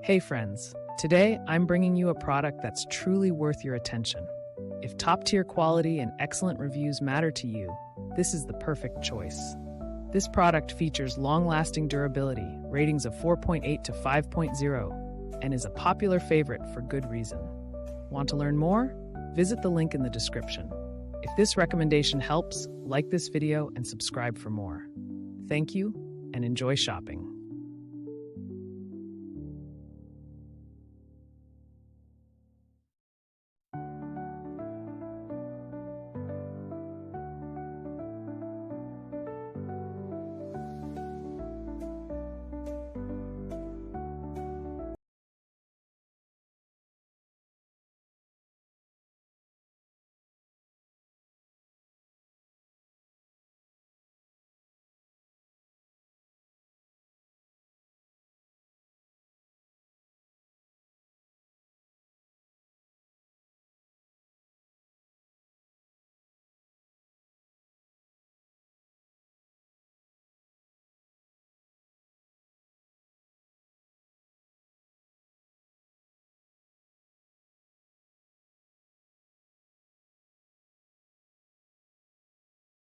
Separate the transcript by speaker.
Speaker 1: Hey friends, today I'm bringing you a product that's truly worth your attention. If top-tier quality and excellent reviews matter to you, this is the perfect choice. This product features long-lasting durability, ratings of 4.8 to 5.0, and is a popular favorite for good reason. Want to learn more? Visit the link in the description. If this recommendation helps, like this video and subscribe for more. Thank you, and enjoy shopping.